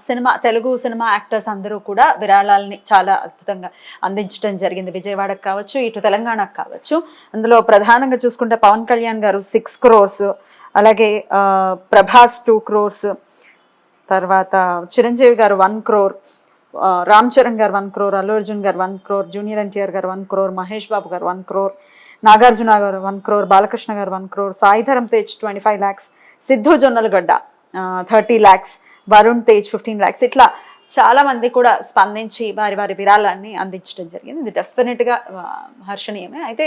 Cinema Telugu cinema actors అందరూ కూడా విరాళాలని చాలా అద్భుతంగా అందించడం జరిగింది. విజయవాడకు కావచ్చు, ఇటు తెలంగాణకు కావచ్చు. అందులో ప్రధానంగా చూసుకుంటే పవన్ కళ్యాణ్ గారు 6 crores, అలాగే ప్రభాస్ 2 crores, తర్వాత చిరంజీవి గారు 1 crore, రామ్ చరణ్ గారు 1 crore, అల్లు అర్జున్ గారు 1 crore, జూనియర్ ఎన్టీఆర్ గారు 1 crore, మహేష్ బాబు గారు 1 crore, నాగార్జున గారు 1 crore, బాలకృష్ణ గారు 1 crore, Sai Dharam Tej 25 lakhs, Siddhu Jonnalagadda 30 lakhs, Varun Tej 15 lakhs. ఇట్లా చాలా మంది కూడా స్పందించి వారి వారి విరాళాన్ని అందించడం జరిగింది. ఇది డెఫినెట్గా హర్షణీయమే. అయితే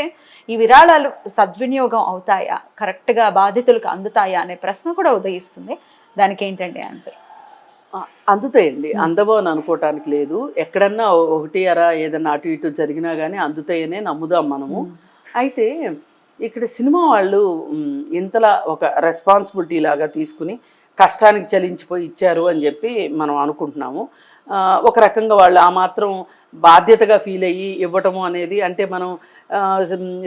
ఈ విరాళాలు సద్వినియోగం అవుతాయా, కరెక్ట్గా బాధితులకు అందుతాయా అనే ప్రశ్న కూడా ఉదయిస్తుంది. దానికి ఏంటంటే ఆన్సర్? అందుతాయండి, అందవో అని అనుకోవటానికి లేదు. ఎక్కడన్నా ఒకటి అరా ఏదన్నా అటు ఇటు జరిగినా కానీ అందుతాయనే నమ్ముదాం మనము. అయితే ఇక్కడ సినిమా వాళ్ళు ఇంతలా ఒక రెస్పాన్సిబిలిటీ లాగా తీసుకుని కష్టానికి చలించిపోయి ఇచ్చారు అని చెప్పి మనం అనుకుంటున్నాము. ఒక రకంగా వాళ్ళు ఆ మాత్రం బాధ్యతగా ఫీల్ అయ్యి ఇవ్వటము అనేది, అంటే మనం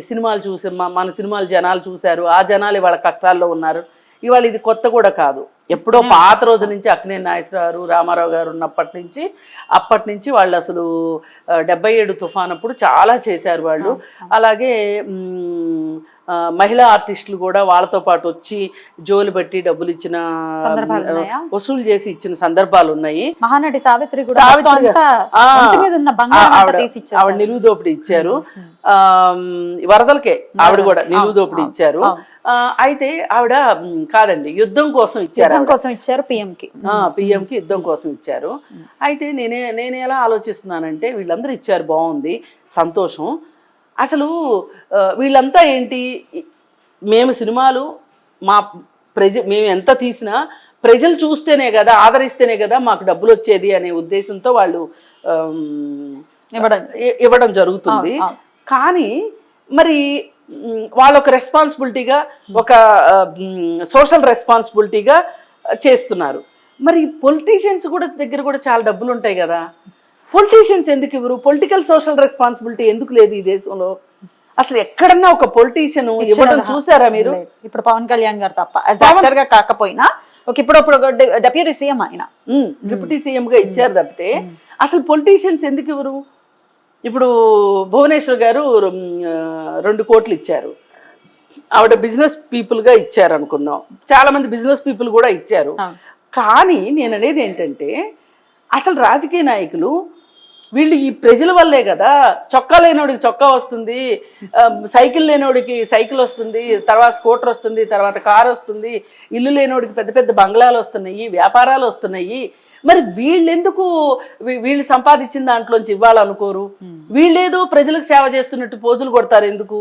సినిమాలు చూసి మన సినిమాలు జనాలు చూశారు, ఆ జనాలు ఇవాళ కష్టాల్లో ఉన్నారు. ఇవాళ ఇది కొత్త కూడా కాదు, ఎప్పుడో పాత రోజు నుంచి అక్కినేని నాగేశ్వరరావు, రామారావు గారు ఉన్నప్పటి నుంచి వాళ్ళు అసలు 77 తుఫాన్ అప్పుడు చాలా చేశారు వాళ్ళు. అలాగే మహిళా ఆర్టిస్టులు కూడా వాళ్ళతో పాటు వచ్చి జోలు బట్టి డబ్బులు ఇచ్చిన, వసూలు చేసి ఇచ్చిన సందర్భాలు ఉన్నాయి. మహానటి సావిత్రి ఆవిడ నిలువు దోపిడీ ఇచ్చారు, వరదలకే ఆవిడ కూడా నిలువు దోపిడీ ఇచ్చారు. అయితే ఆవిడ కాదండి, యుద్ధం కోసం ఇచ్చారు, పిఎంకి యుద్ధం కోసం ఇచ్చారు. అయితే నేను ఎలా ఆలోచిస్తున్నానంటే, వీళ్ళందరూ ఇచ్చారు, బాగుంది, సంతోషం. అసలు వీళ్ళంతా ఏంటి, మేము సినిమాలు మేము ఎంత తీసినా ప్రజలు చూస్తేనే కదా, ఆదరిస్తేనే కదా మాకు డబ్బులు వచ్చేది అనే ఉద్దేశంతో వాళ్ళు ఇవ్వడం జరుగుతుంది. కానీ మరి వాళ్ళ ఒక రెస్పాన్సిబిలిటీగా, ఒక సోషల్ రెస్పాన్సిబిలిటీగా చేస్తున్నారు. మరి పొలిటీషియన్స్ కూడా దగ్గర కూడా చాలా డబ్బులు ఉంటాయి కదా, పొలిటీషియన్స్ ఎందుకు ఇవ్వరు? పొలిటికల్ సోషల్ రెస్పాన్సిబిలిటీ ఎందుకు లేదు ఈ దేశంలో? అసలు ఎక్కడన్నా ఒక పొలిటీషియన్ ఇవ్వడం చూసారా మీరు? ఇప్పుడు పవన్ కళ్యాణ్ గారు తప్ప గా కాకపోయినా ఇప్పుడు డెప్యూటీ సీఎం, ఆయన డిప్యూటీ సీఎం గా ఇచ్చారు తప్పితే అసలు పొలిటీషియన్స్ ఎందుకు ఇవ్వరు? ఇప్పుడు భువనేశ్వర్ గారు 2 కోట్లు ఇచ్చారు, ఆవిడ బిజినెస్ పీపుల్గా ఇచ్చారు అనుకుందాం, చాలామంది బిజినెస్ పీపుల్ కూడా ఇచ్చారు. కానీ నేను అనేది ఏంటంటే, అసలు రాజకీయ నాయకులు వీళ్ళు ఈ ప్రజల వల్లే కదా, చొక్కా లేనోడికి చొక్కా వస్తుంది, సైకిల్ లేనోడికి సైకిల్ వస్తుంది, తర్వాత స్కూటర్ వస్తుంది, తర్వాత కారు వస్తుంది, ఇల్లు లేనోడికి పెద్ద పెద్ద బంగ్లాలు వస్తున్నాయి, వ్యాపారాలు వస్తున్నాయి. మరి వీళ్ళెందుకు వీళ్ళు సంపాదించిన దాంట్లోంచి ఇవ్వాలనుకోరు? వీళ్ళేదో ప్రజలకు సేవ చేస్తున్నట్టు పోజులు కొడతారు ఎందుకు?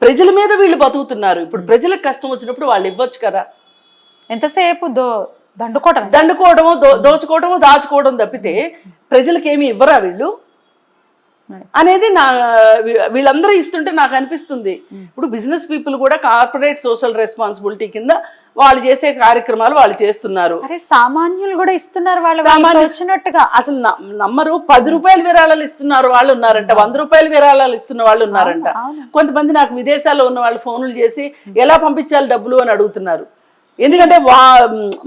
ప్రజల మీద వీళ్ళు బతుకుతున్నారు. ఇప్పుడు ప్రజలకు కష్టం వచ్చినప్పుడు వాళ్ళు ఇవ్వచ్చు కదా. ఎంతసేపు దండుకోవడము, దోచుకోవడము, దాచుకోవడం తప్పితే ప్రజలకు ఏమి ఇవ్వరా వీళ్ళు అనేది వీళ్ళందరూ ఇస్తుంటే నాకు అనిపిస్తుంది. ఇప్పుడు బిజినెస్ పీపుల్ కూడా కార్పొరేట్ సోషల్ రెస్పాన్సిబిలిటీ కింద వాళ్ళు చేసే కార్యక్రమాలు వాళ్ళు చేస్తున్నారు. సామాన్యులు కూడా ఇస్తున్నారు, వచ్చినట్టుగా అసలు నమ్మరు. 10 రూపాయల విరాళాలు ఇస్తున్నారు వాళ్ళు ఉన్నారంట, 100 రూపాయల విరాళాలు ఇస్తున్న వాళ్ళు ఉన్నారంట. కొంతమంది నాకు విదేశాల్లో ఉన్న వాళ్ళు ఫోన్లు చేసి ఎలా పంపించాలి డబ్బులు అని అడుగుతున్నారు. ఎందుకంటే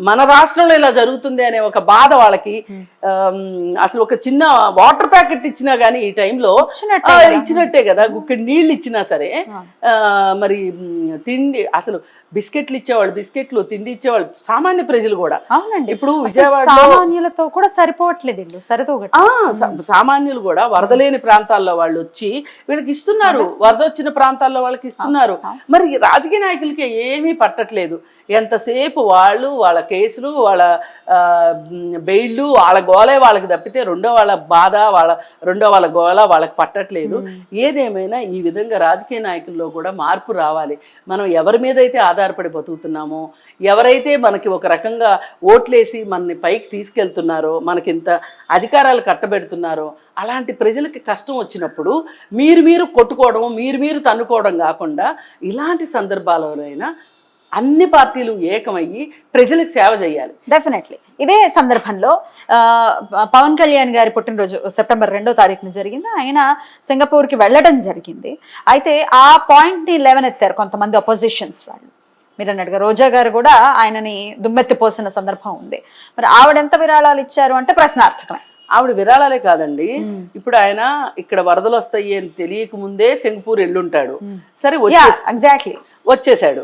మన రాష్ట్రంలో ఇలా జరుగుతుంది అనే ఒక బాధ వాళ్ళకి. అసలు ఒక చిన్న వాటర్ ప్యాకెట్ ఇచ్చినా గానీ ఈ టైంలో ఇచ్చినట్టే కదా, గుక్కడి నీళ్ళు ఇచ్చినా సరే. మరి తిండి, అసలు బిస్కెట్లు ఇచ్చేవాళ్ళు, బిస్కెట్లు తిండి ఇచ్చేవాళ్ళు సామాన్య ప్రజలు కూడా. అవునండి, ఇప్పుడు విజయవాడ సామాన్యులతో కూడా సరిపోవట్లేదు, సామాన్యులు కూడా వరద లేని ప్రాంతాల్లో వాళ్ళు వచ్చి వీళ్ళకి ఇస్తున్నారు, వరద వచ్చిన ప్రాంతాల్లో వాళ్ళకి ఇస్తున్నారు. మరి రాజకీయ నాయకులకి ఏమీ పట్టట్లేదు. ఎంతసేపు వాళ్ళ కేసులు, వాళ్ళ బెయిళ్ళు, వాళ్ళ గోలే వాళ్ళకి తప్పితే వాళ్ళ బాధ, వాళ్ళ గోల వాళ్ళకి పట్టట్లేదు. ఏదేమైనా ఈ విధంగా రాజకీయ నాయకుల్లో కూడా మార్పు రావాలి. మనం ఎవరి మీద అయితే ఆధారపడి బతుకుతున్నామో, ఎవరైతే మనకి ఒక రకంగా ఓట్లేసి మనని పైకి తీసుకెళ్తున్నారో, మనకింత అధికారాలు కట్టబెడుతున్నారో, అలాంటి ప్రజలకి కష్టం వచ్చినప్పుడు మీరు కొట్టుకోవడం, మీరు తన్నుకోవడం కాకుండా ఇలాంటి సందర్భాలైనా అన్ని పార్టీలు ఏకమయ్యి ప్రజలకు సేవ చేయాలి. డెఫినెట్లీ. ఇదే సందర్భంలో పవన్ కళ్యాణ్ గారి పుట్టినరోజు సెప్టెంబర్ 2వ తారీఖున జరిగింది. ఆయన సింగపూర్కి వెళ్ళడం జరిగింది. అయితే ఆ పాయింట్ని లేవనెత్తారు కొంతమంది అపోజిషన్స్ వాళ్ళు. మీరు అన్నట్టుగా రోజా గారు కూడా ఆయనని దుమ్మెత్తిపోసిన సందర్భం ఉంది. మరి ఆవిడ ఎంత విరాళాలు ఇచ్చారు అంటే ప్రశ్నార్థకమే. ఆవిడ విరాళాలే కాదండి, ఇప్పుడు ఆయన ఇక్కడ వరదలు వస్తాయి అని తెలియక ముందే సింగపూర్ వెళ్ళుంటాడు. సరే ఎగ్జాక్ట్లీ వచ్చేసాడు.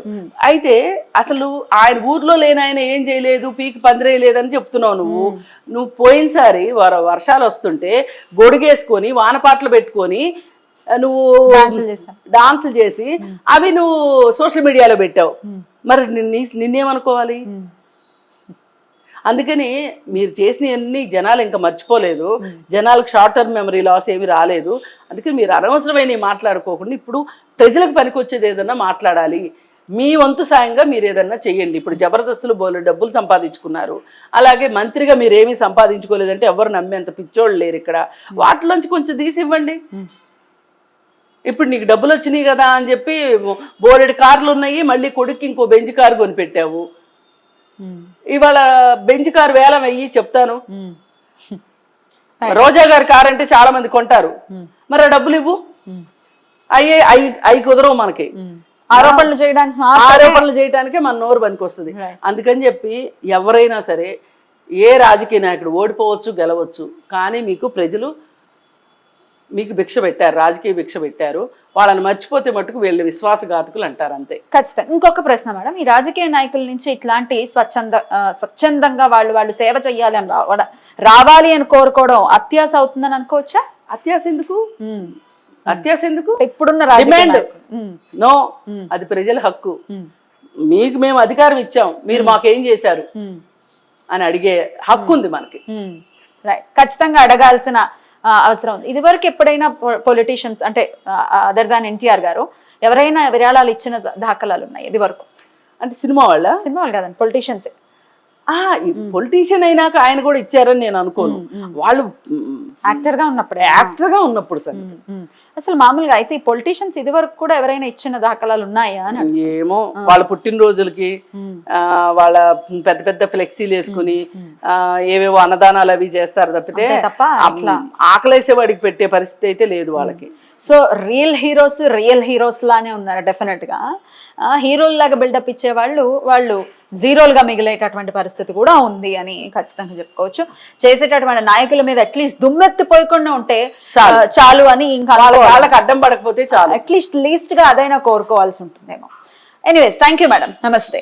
అయితే అసలు ఆయన ఊర్లో లేని ఆయన ఏం చేయలేదు, పీకి పందిరేయలేదని చెప్తున్నావు నువ్వు పోయినసారి వర్షాలు వస్తుంటే గొడుగేసుకొని వానపాటలు పెట్టుకొని నువ్వు డాన్సులు చేసి అవి నువ్వు సోషల్ మీడియాలో పెట్టావు. మరి నిన్నేమనుకోవాలి? అందుకని మీరు చేసినవన్నీ జనాలు ఇంకా మర్చిపోలేదు, జనాలకు షార్ట్ టర్మ్ మెమరీ లాస్ ఏమి రాలేదు. అందుకని మీరు అనవసరమైన మాట్లాడుకోకుండా ఇప్పుడు ప్రజలకు పనికొచ్చేది ఏదన్నా మాట్లాడాలి. మీ వంతు సాయంగా మీరు ఏదన్నా చెయ్యండి. ఇప్పుడు జబర్దస్తులు బోలు డబ్బులు సంపాదించుకున్నారు, అలాగే మంత్రిగా మీరు ఏమీ సంపాదించుకోలేదంటే ఎవరు నమ్మేంత పిచ్చోళ్ళు లేరు ఇక్కడ. వాటిలోంచి కొంచెం తీసి ఇవ్వండి. ఇప్పుడు నీకు డబ్బులు వచ్చినాయి కదా అని చెప్పి బోలెడు కార్లు ఉన్నాయి, మళ్ళీ కొడుకు ఇంకో బెంజ్ కారు కొనిపెట్టావు. ఇవాళ బెంజ్ కారు వేలం అయ్యి చెప్తాను, రోజా గారి కారు అంటే చాలా మంది కొంటారు. మరి ఆ డబ్బులు ఇవ్వు. అవి కుదరవు మనకి. ఆరోపణలు చేయడానికే మన నోరు పనికొస్తుంది. అందుకని చెప్పి ఎవరైనా సరే ఏ రాజకీయ నాయకుడు ఓడిపోవచ్చు, గెలవచ్చు, కానీ మీకు ప్రజలు మీకు భిక్ష పెట్టారు, రాజకీయ భిక్ష పెట్టారు. వాళ్ళని మర్చిపోతే మటుకు వీళ్ళు విశ్వాసఘాతకులు అంటారు, అంతే. ఖచ్చితంగా. ఇంకొక ప్రశ్న మేడం, ఈ రాజకీయ నాయకుల నుంచి ఇట్లాంటి స్వచ్ఛందంగా వాళ్ళు సేవ చెయ్యాలి అని రావాలి అని కోరుకోవడం అత్యాశ అవుతుందని అనుకోవచ్చా? అత్యాశ ఎందుకు? ఇప్పుడున్న డిమాండ్ నో, అది ప్రజల హక్కు. మీకు మేము అధికారం ఇచ్చాం, మీరు మాకేం చేశారు అని అడిగే హక్కు ఉంది మనకి. రైట్, ఖచ్చితంగా అడగాల్సిన అవసరం ఉంది. ఇది వరకు ఎప్పుడైనా పొలిటీషియన్స్ అంటే అదర్ దాన్ ఎన్టీఆర్ గారు ఎవరైనా విరాళాలు ఇచ్చిన దాఖలాలు ఉన్నాయి ఇది వరకు? అంటే సినిమా వాళ్ళు కాదండి, పొలిటీషియన్స్. పొలిటీషియన్ అయినాక ఆయన కూడా ఇచ్చారని నేను అనుకోను. వాళ్ళు యాక్టర్ గా ఉన్నప్పుడు సార్ అసలు మామూలుగా అయితే ఈ పొలిటీషియన్స్ ఇది వరకు కూడా ఎవరైనా ఇచ్చిన దాఖలాలు ఉన్నాయా అని? ఏమో, వాళ్ళ పుట్టినరోజులకి వాళ్ళ పెద్ద పెద్ద ఫ్లెక్సీలు వేసుకుని ఏవేవో అన్నదానాలు అవి చేస్తారు తప్పితే ఆకలేసే వాడికి పెట్టే పరిస్థితి అయితే లేదు వాళ్ళకి. సో రియల్ హీరోస్ లానే ఉన్నారు డెఫినెట్ గా. హీరోల్లాగా బిల్డప్ ఇచ్చే వాళ్ళు జీరోలుగా మిగిలేటటువంటి పరిస్థితి కూడా ఉంది అని ఖచ్చితంగా చెప్పుకోవచ్చు. చేసేటటువంటి నాయకుల మీద అట్లీస్ట్ దుమ్మెత్తిపోయకుండా ఉంటే చాలు అని, ఇంకా వాళ్ళకి అడ్డం పడకపోతే చాలు, అట్లీస్ట్ లీస్ట్ గా అదైనా కోరుకోవాల్సి ఉంటుందేమో. ఎనీవేస్, థ్యాంక్ యూ మేడం, నమస్తే.